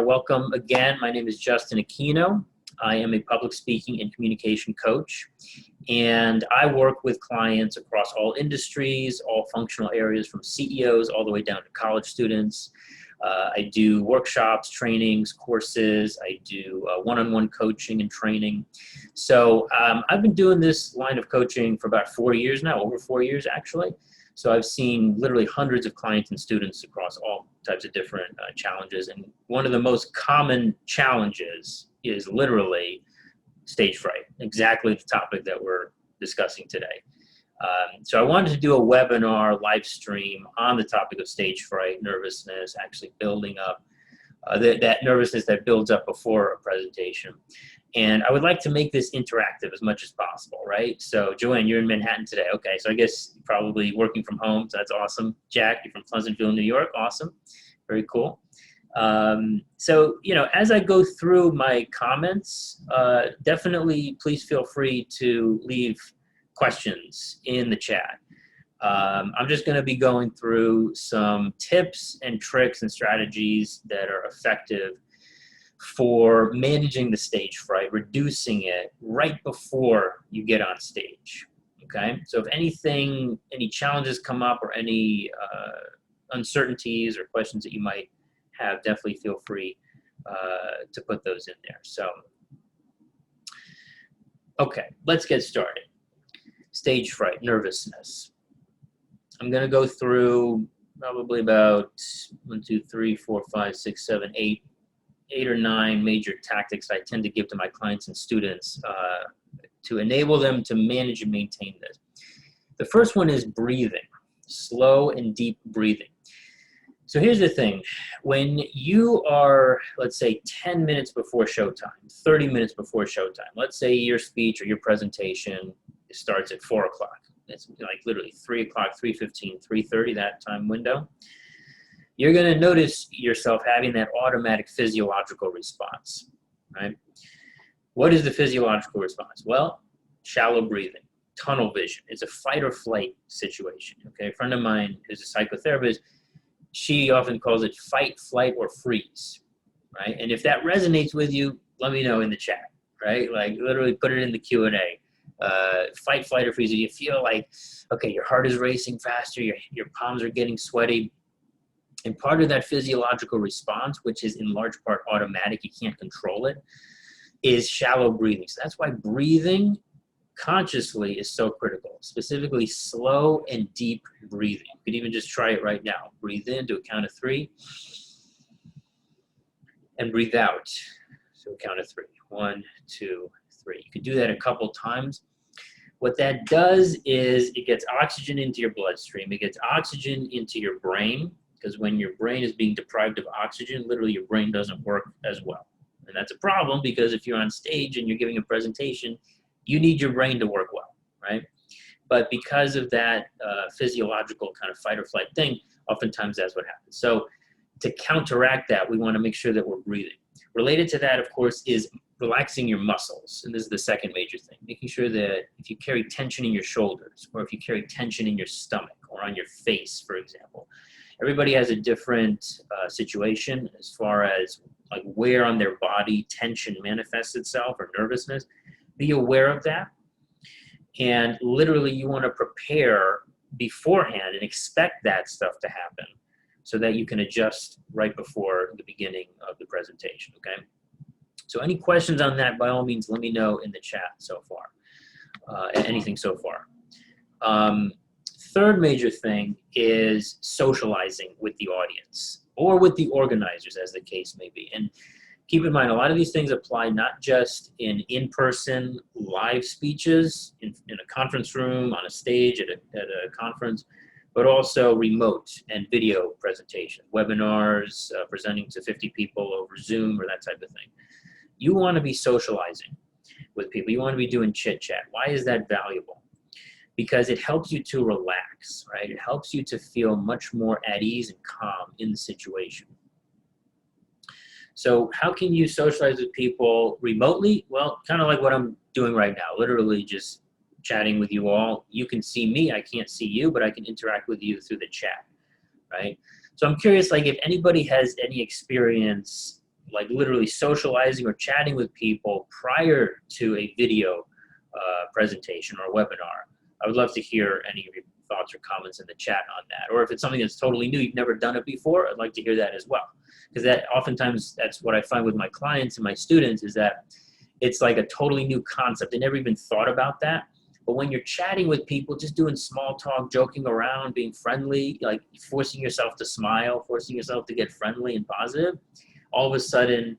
Welcome again. My name is Justin Aquino. I am a public speaking and communication coach, and I work with clients across all industries, all functional areas, from CEOs all the way down to college students. I do workshops, trainings, courses. I do one-on-one coaching and training. So I've been doing this line of coaching for about 4 years now, over 4 years actually. So I've seen literally hundreds of clients and students across all types of different challenges. And one of the most common challenges is literally stage fright, exactly the topic that we're discussing today. So I wanted to do a webinar live stream on the topic of stage fright, nervousness, actually building up that nervousness that builds up before a presentation. And I would like to make this interactive as much as possible, right? So Joanne, you're in Manhattan today. Okay, so I guess you're probably working from home, so that's awesome. Jack, you're from Pleasantville, New York. Awesome, very cool. So, as I go through my comments, definitely please feel free to leave questions in the chat. I'm just going to be going through some tips and tricks and strategies that are effective for managing the stage fright, reducing it right before you get on stage, okay? So if any challenges come up or any uncertainties or questions that you might have, definitely feel free to put those in there. So, okay, let's get started. Stage fright, nervousness. I'm gonna go through probably about 8 or 9 major tactics I tend to give to my clients and students to enable them to manage and maintain this. The first one is breathing, slow and deep breathing. So here's the thing, when you are, let's say 10 minutes before showtime, 30 minutes before showtime, let's say your speech or your presentation starts at 4 o'clock. It's like literally 3 o'clock, 3:15, 3:30, that time window. You're going to notice yourself having that automatic physiological response, right? What is the physiological response? Well, shallow breathing, tunnel vision. It's a fight or flight situation, okay? A friend of mine who's a psychotherapist, she often calls it fight, flight, or freeze, right? And if that resonates with you, let me know in the chat, right? Like literally put it in the Q&A. Fight, flight, or freeze. You feel like, okay, your heart is racing faster, your palms are getting sweaty. And part of that physiological response, which is in large part automatic, you can't control it, is shallow breathing. So that's why breathing consciously is so critical, specifically slow and deep breathing. You can even just try it right now. Breathe in to a count of 3 and breathe out to a count of 3. 1, 2, 3. You can do that a couple times. What that does is it gets oxygen into your bloodstream. It gets oxygen into your brain, because when your brain is being deprived of oxygen, literally your brain doesn't work as well. And that's a problem, because if you're on stage and you're giving a presentation, you need your brain to work well, right? But because of that physiological kind of fight or flight thing, oftentimes that's what happens. So to counteract that, we want to make sure that we're breathing. Related to that, of course, is relaxing your muscles. And this is the second major thing, making sure that if you carry tension in your shoulders, or if you carry tension in your stomach or on your face, for example, everybody has a different situation as far as like where on their body tension manifests itself, or nervousness. Be aware of that. And literally you want to prepare beforehand and expect that stuff to happen so that you can adjust right before the beginning of the presentation, okay? So any questions on that, by all means, let me know in the chat so far, anything so far. Third major thing is socializing with the audience or with the organizers, as the case may be. And keep in mind, a lot of these things apply not just in-person live speeches, in a conference room, on a stage, at a conference, but also remote and video presentation, webinars, presenting to 50 people over Zoom or that type of thing. You want to be socializing with people. You want to be doing chit-chat. Why is that valuable? Because it helps you to relax, right? It helps you to feel much more at ease and calm in the situation. So how can you socialize with people remotely? Well, kind of like what I'm doing right now, literally just chatting with you all. You can see me, I can't see you, but I can interact with you through the chat, right? So I'm curious, like if anybody has any experience, like literally socializing or chatting with people prior to a video presentation or webinar. I would love to hear any of your thoughts or comments in the chat on that. Or if it's something that's totally new, you've never done it before, I'd like to hear that as well. Because that oftentimes that's what I find with my clients and my students, is that it's like a totally new concept. They never even thought about that. But when you're chatting with people, just doing small talk, joking around, being friendly, like forcing yourself to smile, forcing yourself to get friendly and positive, all of a sudden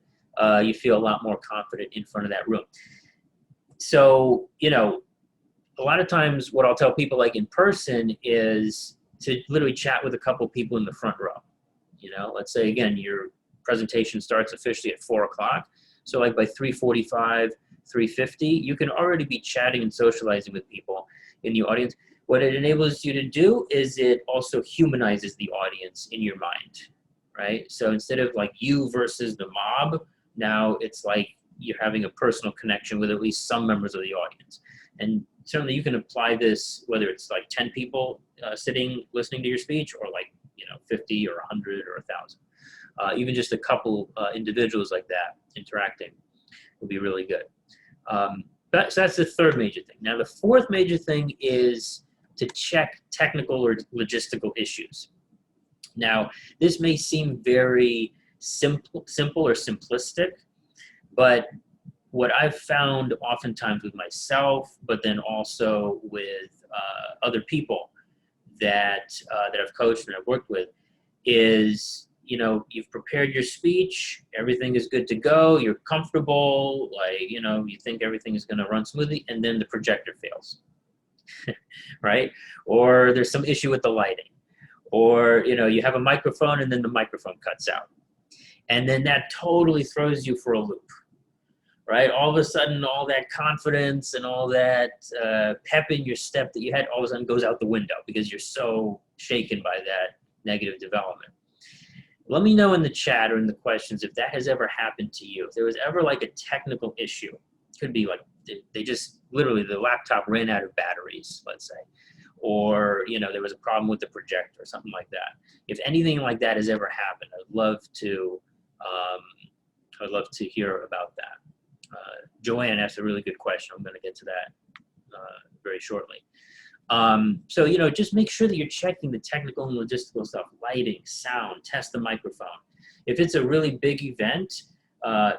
you feel a lot more confident in front of that room. So, you know, a lot of times what I'll tell people like in person is to literally chat with a couple people in the front row. You know, let's say again, your presentation starts officially at 4 o'clock. So like by 3:45, 3:50, you can already be chatting and socializing with people in the audience. What it enables you to do is it also humanizes the audience in your mind, right? So instead of like you versus the mob, now it's like you're having a personal connection with at least some members of the audience. And certainly you can apply this, whether it's like 10 people sitting, listening to your speech, or like, you know, 50 or 100 or 1,000. Even just a couple individuals like that interacting will be really good. So that's the third major thing. Now, the fourth major thing is to check technical or logistical issues. Now, this may seem very simple or simplistic, but what I've found oftentimes with myself, but then also with other people that I've coached and I've worked with, is, you know, you've prepared your speech, everything is good to go, you're comfortable, like, you know, you think everything is going to run smoothly, and then the projector fails, right? Or there's some issue with the lighting, or, you know, you have a microphone and then the microphone cuts out, and then that totally throws you for a loop. Right? All of a sudden, all that confidence and all that pep in your step that you had all of a sudden goes out the window because you're so shaken by that negative development. Let me know in the chat or in the questions if that has ever happened to you. If there was ever like a technical issue, it could be like they just literally the laptop ran out of batteries, let's say, or, you know, there was a problem with the projector or something like that. If anything like that has ever happened, I'd love to hear about that. Joanne asked a really good question. I'm going to get to that very shortly. So, you know, just make sure that you're checking the technical and logistical stuff, lighting, sound, test the microphone. If it's a really big event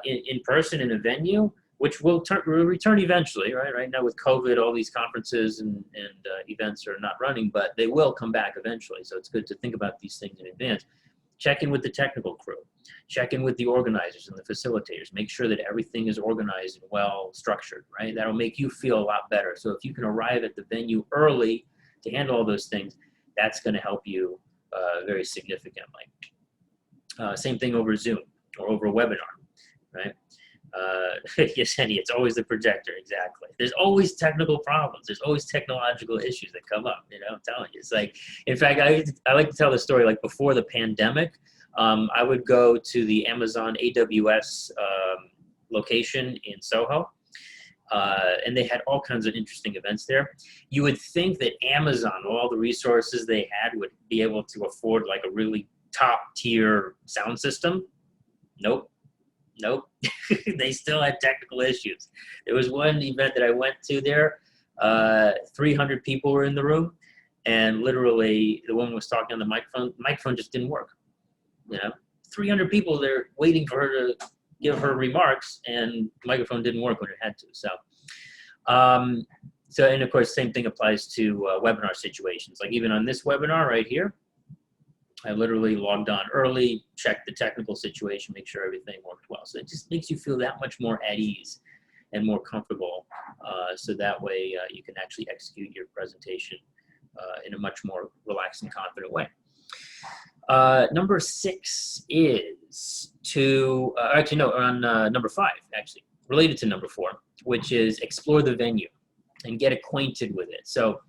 in person in a venue, which will return eventually, right? Right now with COVID, all these conferences and events are not running, but they will come back eventually. So it's good to think about these things in advance. Check in with the technical crew. Check in with the organizers and the facilitators. Make sure that everything is organized and well structured, right? That'll make you feel a lot better. So if you can arrive at the venue early to handle all those things, that's going to help you very significantly. Same thing over Zoom or over a webinar, right? Yes, Henny, it's always the projector, exactly. There's always technical problems. There's always technological issues that come up, you know, I'm telling you. It's like, in fact, I like to tell the story, like before the pandemic, I would go to the Amazon AWS location in Soho, and they had all kinds of interesting events there. You would think that Amazon, all the resources they had, would be able to afford like a really top tier sound system. Nope. Nope. They still had technical issues. There was one event that I went to there, 300 people were in the room, and literally the woman was talking on the microphone just didn't work. You know, 300 people there waiting for her to give her remarks, and the microphone didn't work when it had to. So, and of course, same thing applies to webinar situations. Like even on this webinar right here, I literally logged on early, checked the technical situation, make sure everything worked well. So it just makes you feel that much more at ease and more comfortable. So that way you can actually execute your presentation in a much more relaxed and confident way. Number 6 is to, number 5, actually, related to number 4, which is explore the venue and get acquainted with it. So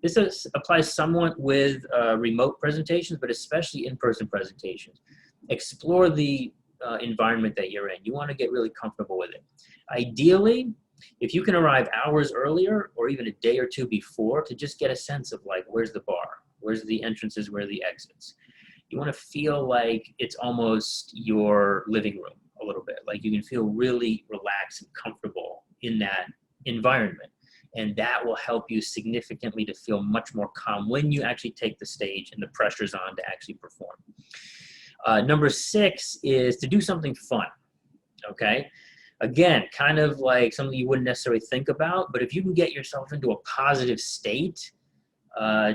this applies somewhat with remote presentations, but especially in-person presentations. Explore the environment that you're in. You want to get really comfortable with it. Ideally, if you can arrive hours earlier or even a day or two before to just get a sense of like, where's the bar? Where's the entrances? Where are the exits? You want to feel like it's almost your living room a little Like you can feel really relaxed and comfortable in that environment. And that will help you significantly to feel much more calm when you actually take the stage and the pressure's on to actually perform. Number 6 is to do something fun, okay? Again, kind of like something you wouldn't necessarily think about, but if you can get yourself into a positive state,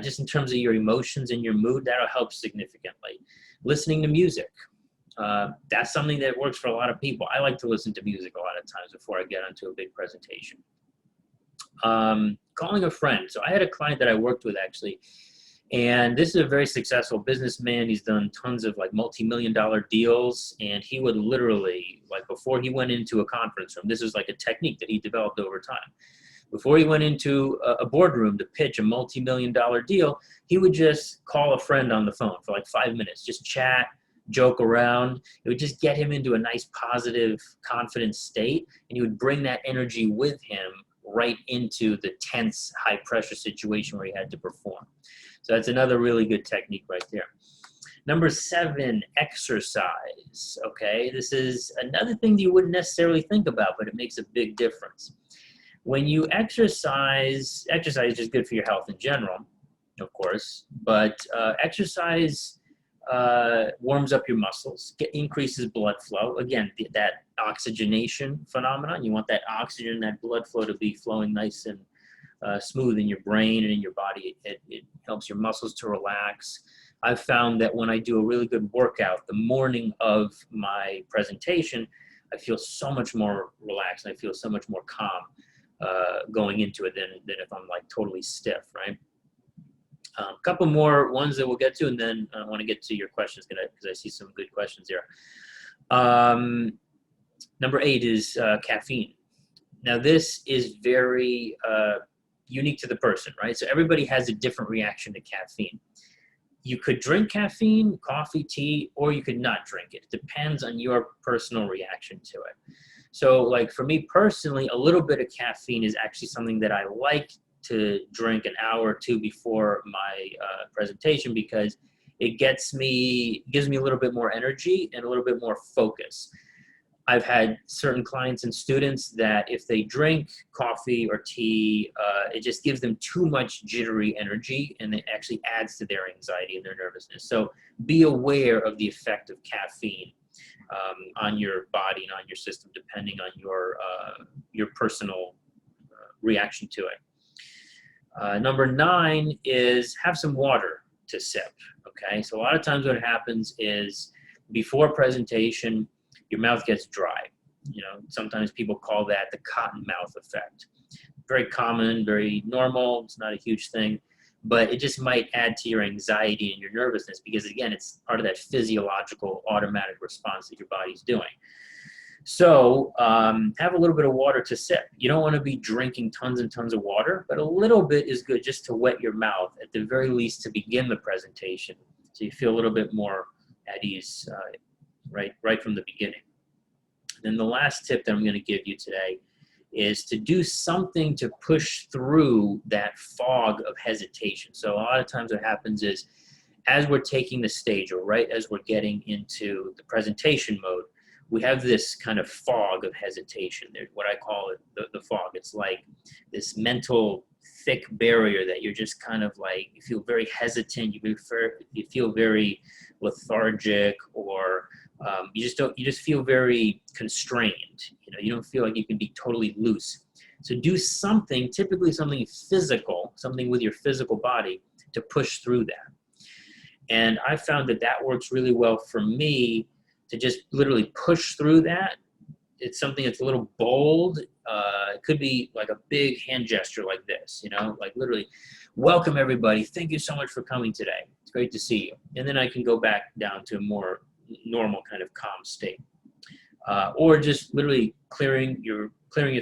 just in terms of your emotions and your mood, that'll help significantly. Listening to music. That's something that works for a lot of people. I like to listen to music a lot of times before I get onto a big presentation. Calling a friend. So I had a client that I worked with actually, and this is a very successful businessman. He's done tons of like multi-million-dollar deals, and he would literally, like before he went into a conference room, this is like a technique that he developed over time. Before he went into a boardroom to pitch a multi-million-dollar deal, he would just call a friend on the phone for like 5 minutes, just chat, joke around. It would just get him into a nice, positive, confident state, and he would bring that energy with him right into the tense, high-pressure situation where he had to perform. So that's another really good technique right there. Number 7, exercise, okay? This is another thing that you wouldn't necessarily think about, but it makes a big difference. When you exercise is just good for your health in general, of course, but exercise warms up your muscles, increases blood flow. Again, that oxygenation phenomenon, you want that oxygen, that blood flow to be flowing nice and smooth in your brain and in your body. It helps your muscles to relax. I've found that when I do a really good workout the morning of my presentation, I feel so much more relaxed and I feel so much more calm going into it than if I'm like totally stiff, right? A couple more ones that we'll get to, and then I want to get to your questions because I see some good questions here. Number 8 is caffeine. Now this is very unique to the person, right? So everybody has a different reaction to caffeine. You could drink caffeine, coffee, tea, or you could not drink it. It depends on your personal reaction to it. So like for me personally, a little bit of caffeine is actually something that I like to drink an hour or two before my presentation because it gives me a little bit more energy and a little bit more focus. I've had certain clients and students that if they drink coffee or tea, it just gives them too much jittery energy and it actually adds to their anxiety and their nervousness. So be aware of the effect of caffeine on your body and on your system, depending on your personal reaction to it. Number 9 is have some water to sip, okay? So a lot of times what happens is before presentation, your mouth gets dry. You know, sometimes people call that the cotton mouth effect. Very common, very normal, it's not a huge thing, but it just might add to your anxiety and your nervousness because again, it's part of that physiological automatic response that your body's doing. So have a little bit of water to sip. You don't want to be drinking tons and tons of water, but a little bit is good just to wet your mouth at the very least to begin the presentation. So you feel a little bit more at ease right from the beginning. Then the last tip that I'm going to give you today is to do something to push through that fog of hesitation. So a lot of times what happens is as we're taking the stage or right as we're getting into the presentation mode, we have this kind of fog of hesitation. There's what I call it the fog. It's like this mental thick barrier that you're just kind of like, you feel very hesitant, you feel very lethargic, or you just feel very constrained. You know, you don't feel like you can be totally loose. So do something, typically something physical, something with your physical body to push through that. And I found that that works really well for me to just literally push through that. It's something that's a little bold. It could be like a big hand gesture like this, you know, like literally, welcome everybody. Thank you so much for coming today. It's great to see you. And then I can go back down to a more normal kind of calm state. Or just literally clearing your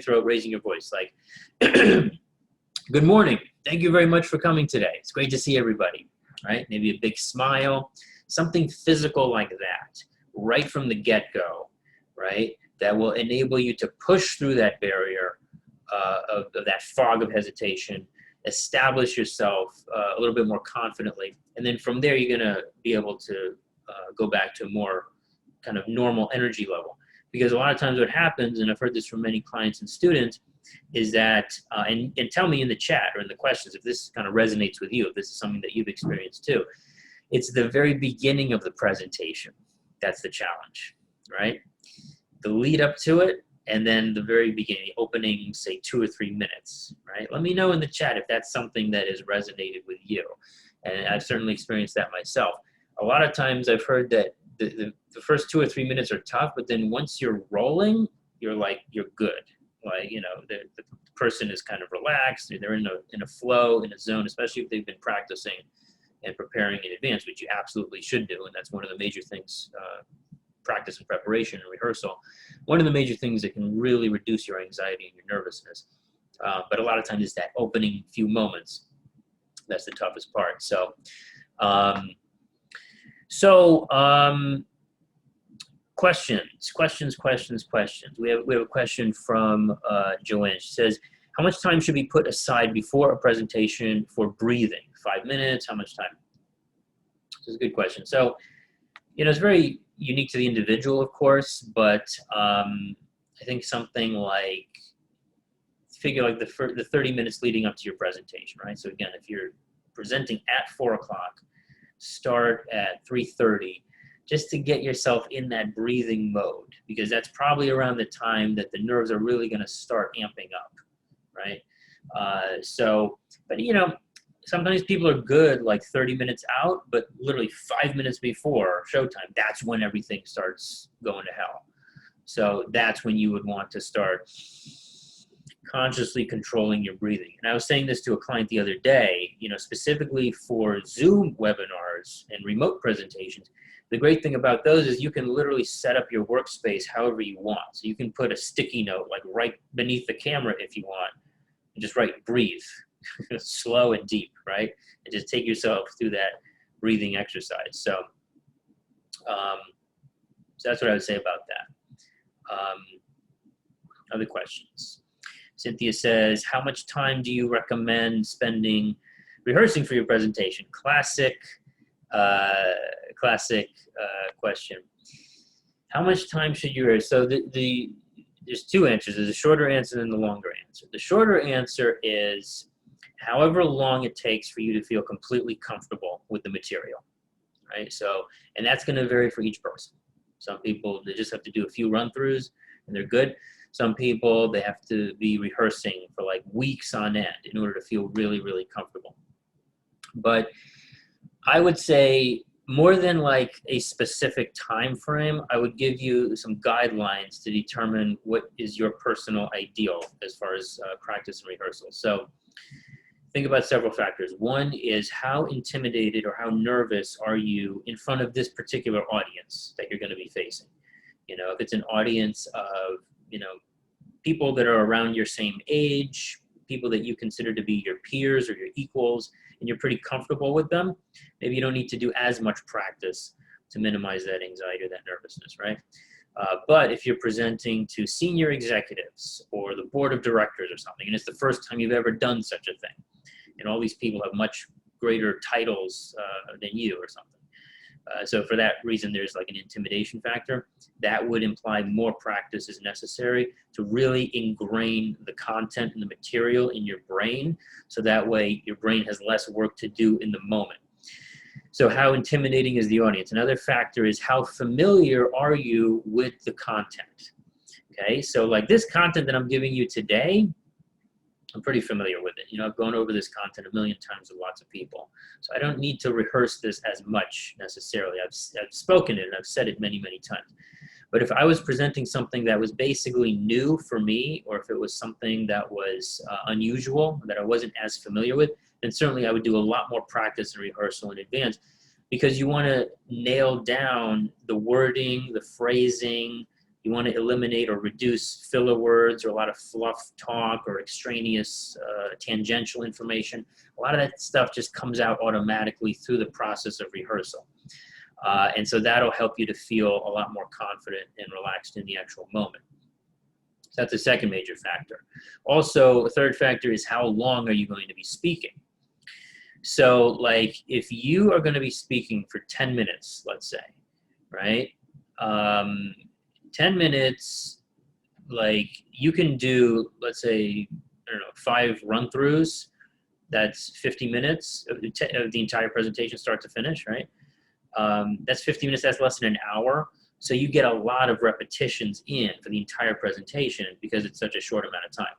throat, raising your voice, like, good morning. Thank you very much for coming today. It's great to see everybody, right? Maybe a big smile, something physical like that, right from the get-go, right? That will enable you to push through that barrier of that fog of hesitation, establish yourself a little bit more confidently, and then from there you're gonna be able to go back to a more kind of normal energy level. Because a lot of times what happens, and I've heard this from many clients and students, is that, and tell me in the chat or in the questions if this kind of resonates with you, if this is something that you've experienced too. It's the very beginning of the presentation that's the challenge, right? The lead up to it, and then the very beginning, the opening, say 2 or 3 minutes, right? Let me know in the chat if that's something that has resonated with you. And I've certainly experienced that myself. A lot of times I've heard that the first 2 or 3 minutes are tough, but then once you're rolling, you're good. Like, you know, the person is kind of relaxed, they're in a flow, in a zone, especially if they've been practicing and preparing in advance, which you absolutely should do. And that's one of the major things, practice and preparation and rehearsal. One of the major things that can really reduce your anxiety and your nervousness. But a lot of times it's that opening few moments that's the toughest part. So, questions. We have a question from Joanne. She says, how much time should be put aside before a presentation for breathing? 5 minutes? How much time? This is a good question. So, you know, it's very unique to the individual, of course, but I think something like, figure like the 30 minutes leading up to your presentation, right? So again, if you're presenting at 4 o'clock, start at 3:30, just to get yourself in that breathing mode, because that's probably around the time that the nerves are really going to start amping up, right? But you know, sometimes people are good like 30 minutes out, but literally 5 minutes before showtime, that's when everything starts going to hell. So that's when you would want to start consciously controlling your breathing. And I was saying this to a client the other day, you know, specifically for Zoom webinars and remote presentations. The great thing about those is you can literally set up your workspace however you want. So you can put a sticky note like right beneath the camera if you want, and just write breathe, slow and deep, right? And just take yourself through that breathing exercise. So, so that's what I would say about that. Other questions? Cynthia says, how much time do you recommend spending rehearsing for your presentation? Classic question. How much time should you rehearse? So there's two answers. There's a shorter answer and the longer answer. The shorter answer is however long it takes for you to feel completely comfortable with the material, right? So, and that's going to vary for each person. Some people, they just have to do a few run-throughs and they're good. Some people, they have to be rehearsing for like weeks on end in order to feel really, really comfortable. But I would say more than like a specific time frame, I would give you some guidelines to determine what is your personal ideal as far as practice and rehearsal. So think about several factors. One is how intimidated or how nervous are you in front of this particular audience that you're going to be facing? You know, if it's an audience of, you know, people that are around your same age, people that you consider to be your peers or your equals, and you're pretty comfortable with them, maybe you don't need to do as much practice to minimize that anxiety or that nervousness, right? But if you're presenting to senior executives or the board of directors or something, and it's the first time you've ever done such a thing, and all these people have much greater titles than you or something. So for that reason, there's like an intimidation factor. That would imply more practice is necessary to really ingrain the content and the material in your brain, so that way your brain has less work to do in the moment. So how intimidating is the audience? Another factor is how familiar are you with the content? Okay, so like this content that I'm giving you today, I'm pretty familiar with it. You know, I've gone over this content a million times with lots of people. So I don't need to rehearse this as much necessarily. I've spoken it and I've said it many, many times. But if I was presenting something that was basically new for me, or if it was something that was unusual, that I wasn't as familiar with, then certainly I would do a lot more practice and rehearsal in advance, because you want to nail down the wording, the phrasing. You want to eliminate or reduce filler words or a lot of fluff talk or extraneous tangential information. A lot of that stuff just comes out automatically through the process of rehearsal. And so that'll help you to feel a lot more confident and relaxed in the actual moment. So that's the second major factor. Also, a third factor is how long are you going to be speaking? So like if you are going to be speaking for 10 minutes, let's say, right? 10 minutes, like you can do, let's say, I don't know, 5 run-throughs. That's 50 minutes of the entire presentation, start to finish, right? That's 50 minutes, that's less than an hour. So you get a lot of repetitions in for the entire presentation because it's such a short amount of time.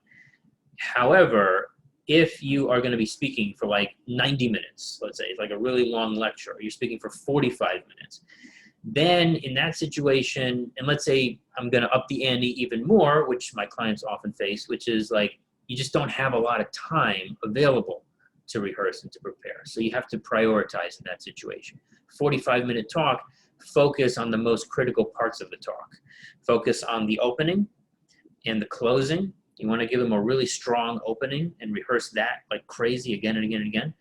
However, if you are going to be speaking for like 90 minutes, let's say it's like a really long lecture, or you're speaking for 45 minutes, then in that situation, and let's say I'm going to up the ante even more, which my clients often face, which is like you just don't have a lot of time available to rehearse and to prepare. So you have to prioritize in that situation. 45-minute talk, focus on the most critical parts of the talk. Focus on the opening and the closing. You want to give them a really strong opening and rehearse that like crazy again and again and again,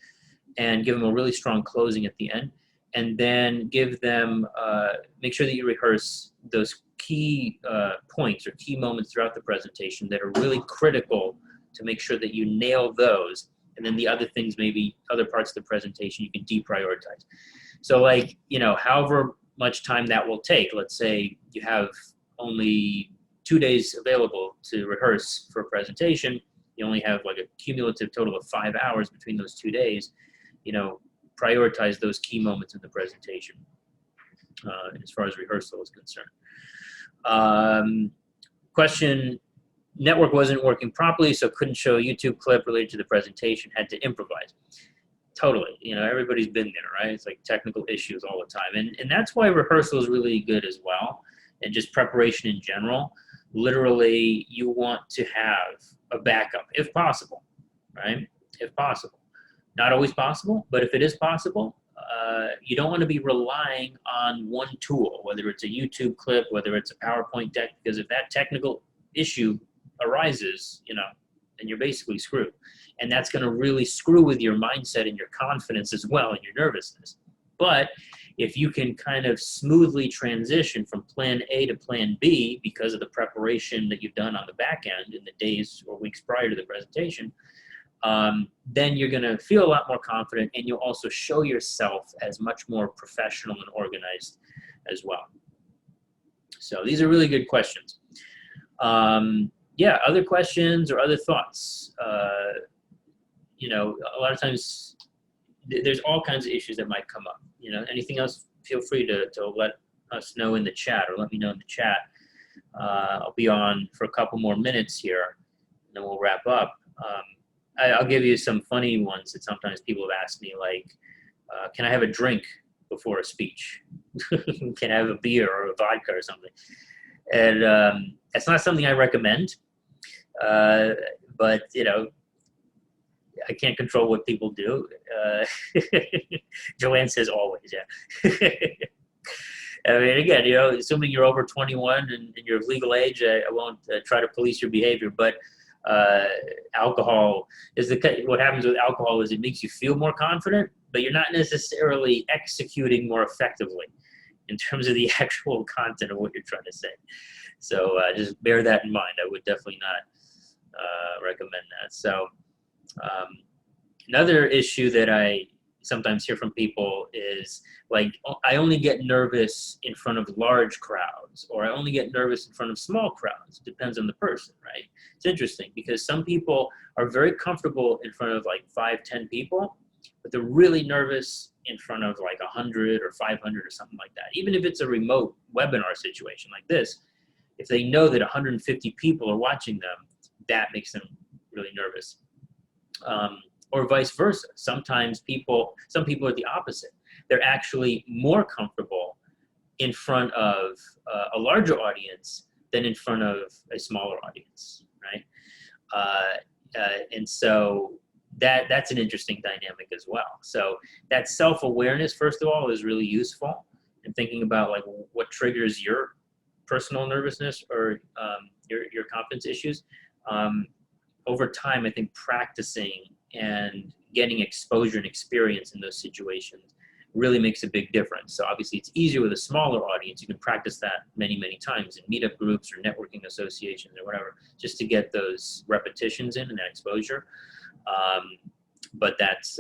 and give them a really strong closing at the end. And then give them, make sure that you rehearse those key points or key moments throughout the presentation that are really critical to make sure that you nail those. And then the other things, maybe other parts of the presentation, you can deprioritize. So like, you know, however much time that will take, let's say you have only 2 days available to rehearse for a presentation, you only have like a cumulative total of 5 hours between those 2 days, you know, prioritize those key moments in the presentation as far as rehearsal is concerned. Question, network wasn't working properly, so couldn't show a YouTube clip related to the presentation, had to improvise. Totally, you know, everybody's been there, right? It's like technical issues all the time. And that's why rehearsal is really good as well, and just preparation in general. Literally, you want to have a backup, if possible, right? If possible. Not always possible, but if it is possible, you don't want to be relying on one tool, whether it's a YouTube clip, whether it's a PowerPoint deck, because if that technical issue arises, you know, then you're basically screwed. And that's going to really screw with your mindset and your confidence as well and your nervousness. But if you can kind of smoothly transition from plan A to plan B because of the preparation that you've done on the back end in the days or weeks prior to the presentation, then you're going to feel a lot more confident, and you'll also show yourself as much more professional and organized as well. So these are really good questions. Yeah, other questions or other thoughts? You know, a lot of times there's all kinds of issues that might come up. You know, anything else, feel free to let us know in the chat, or let me know in the chat. I'll be on for a couple more minutes here, and then we'll wrap up. I'll give you some funny ones that sometimes people have asked me, like, can I have a drink before a speech? Can I have a beer or a vodka or something? And it's not something I recommend, but, you know, I can't control what people do. Joanne says always, yeah. I mean, again, you know, assuming you're over 21 and you're of legal age, I won't try to police your behavior, but alcohol is what happens with alcohol is it makes you feel more confident, but you're not necessarily executing more effectively in terms of the actual content of what you're trying to say. So just bear that in mind. I would definitely not recommend that. So another issue that I sometimes hear from people is like, I only get nervous in front of large crowds, or I only get nervous in front of small crowds. Depends on the person, right? It's interesting because some people are very comfortable in front of like 5-10 people, but they're really nervous in front of like 100 or 500 or something like that. Even if it's a remote webinar situation like this, if they know that 150 people are watching them, that makes them really nervous. Or vice versa. Sometimes some people are the opposite. They're actually more comfortable in front of a larger audience than in front of a smaller audience, right? And so that's an interesting dynamic as well. So that self-awareness, first of all, is really useful in thinking about like what triggers your personal nervousness or your confidence issues. Over time, I think practicing and getting exposure and experience in those situations really makes a big difference. So obviously it's easier with a smaller audience. You can practice that many, many times in meetup groups or networking associations or whatever, just to get those repetitions in and that exposure. But that's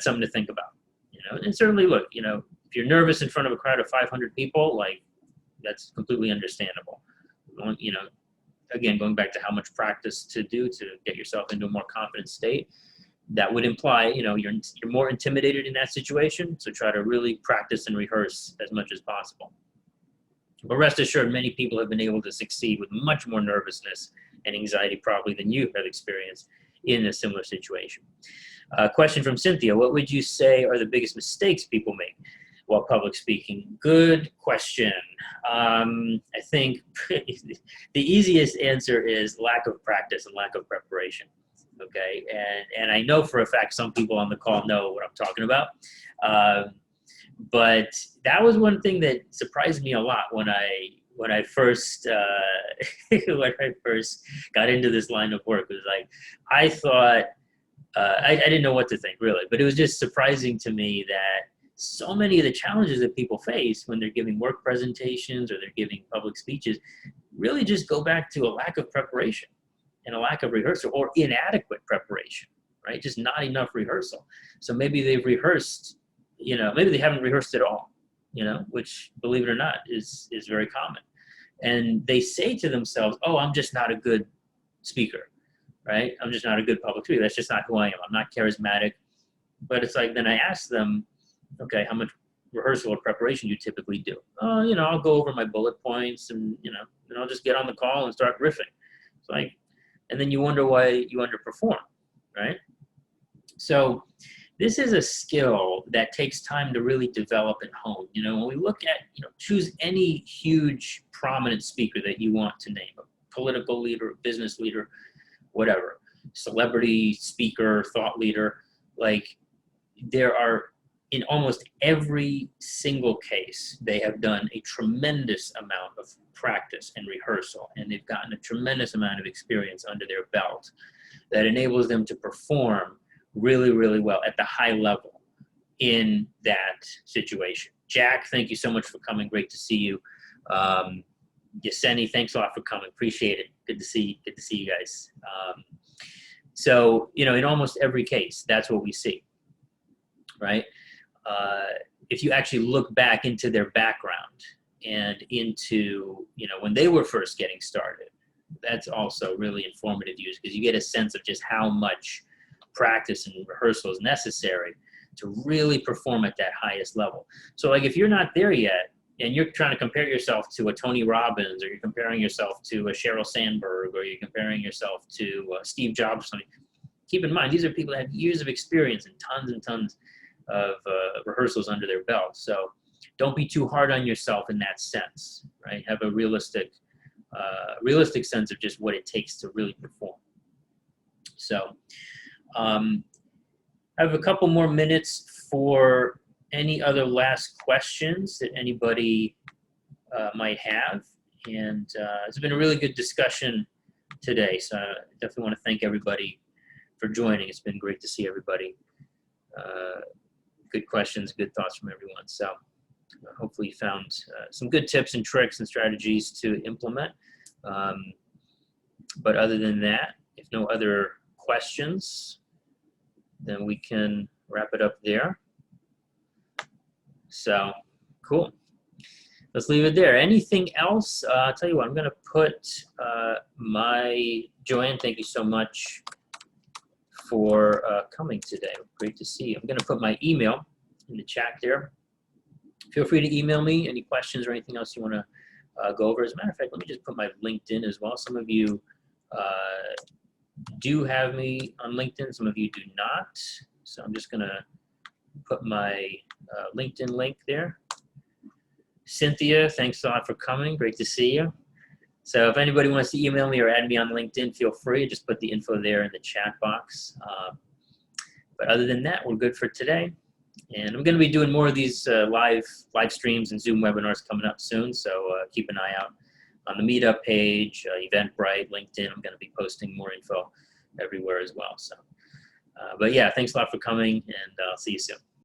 something to think about, you know. And certainly, look, you know, if you're nervous in front of a crowd of 500 people, like, That's completely understandable. You know, again, going back to how much practice to do to get yourself into a more confident state, that would imply, you know, you're more intimidated in that situation. So try to really practice and rehearse as much as possible. But rest assured, many people have been able to succeed with much more nervousness and anxiety probably than you have experienced in a similar situation. Question from Cynthia: what would you say are the biggest mistakes people make while public speaking? Good question. I think the easiest answer is lack of practice and lack of preparation. Okay, and I know for a fact some people on the call know what I'm talking about. But that was one thing that surprised me a lot when I first when I first got into this line of work. It was like, I thought I didn't know what to think really, but it was just surprising to me that so many of the challenges that people face when they're giving work presentations or they're giving public speeches really just go back to a lack of preparation and a lack of rehearsal or inadequate preparation, right? Just not enough rehearsal. So maybe they've rehearsed, you know, maybe they haven't rehearsed at all, you know, which, believe it or not, is very common. And they say to themselves, oh, I'm just not a good speaker, right? I'm just not a good public speaker. That's just not who I am. I'm not charismatic. But it's like, then I ask them, okay, how much rehearsal or preparation do you typically do? Oh, you know, I'll go over my bullet points and, you know, then I'll just get on the call and start riffing. It's like, and then you wonder why you underperform, right? So this is a skill that takes time to really develop and hone. You know, when we look at, you know, choose any huge prominent speaker that you want to name, a political leader, a business leader, whatever, celebrity speaker, thought leader, like there are, in almost every single case, they have done a tremendous amount of practice and rehearsal, and they've gotten a tremendous amount of experience under their belt that enables them to perform really, really well at the high level in that situation. Jack, thank you so much for coming. Great to see you. Yeseni, thanks a lot for coming. Appreciate it. Good to see you guys. So, you know, in almost every case, that's what we see, right? If you actually look back into their background and into, you know, when they were first getting started, that's also really informative use because you get a sense of just how much practice and rehearsal is necessary to really perform at that highest level. So like if you're not there yet and you're trying to compare yourself to a Tony Robbins, or you're comparing yourself to a Sheryl Sandberg, or you're comparing yourself to Steve Jobs or something, keep in mind, these are people that have years of experience and tons of rehearsals under their belt. So don't be too hard on yourself in that sense, right? Have a realistic sense of just what it takes to really perform. So I have a couple more minutes for any other last questions that anybody might have. And it's been a really good discussion today. So I definitely want to thank everybody for joining. It's been great to see everybody. Good questions, good thoughts from everyone. So hopefully you found some good tips and tricks and strategies to implement. But other than that, if no other questions, then we can wrap it up there. So cool. Let's leave it there. Anything else? I'll tell you what, I'm going to put Joanne, thank you so much for coming today. Great to see you. I'm going to put my email in the chat there. Feel free to email me any questions or anything else you want to go over. As a matter of fact, let me just put my LinkedIn as well. Some of you do have me on LinkedIn. Some of you do not. So I'm just going to put my LinkedIn link there. Cynthia, thanks a lot for coming. Great to see you. So if anybody wants to email me or add me on LinkedIn, feel free. Just put the info there in the chat box. But other than that, we're good for today. And we're going to be doing more of these live streams and Zoom webinars coming up soon. So keep an eye out on the Meetup page, Eventbrite, LinkedIn. I'm going to be posting more info everywhere as well. So, but yeah, thanks a lot for coming, and I'll see you soon.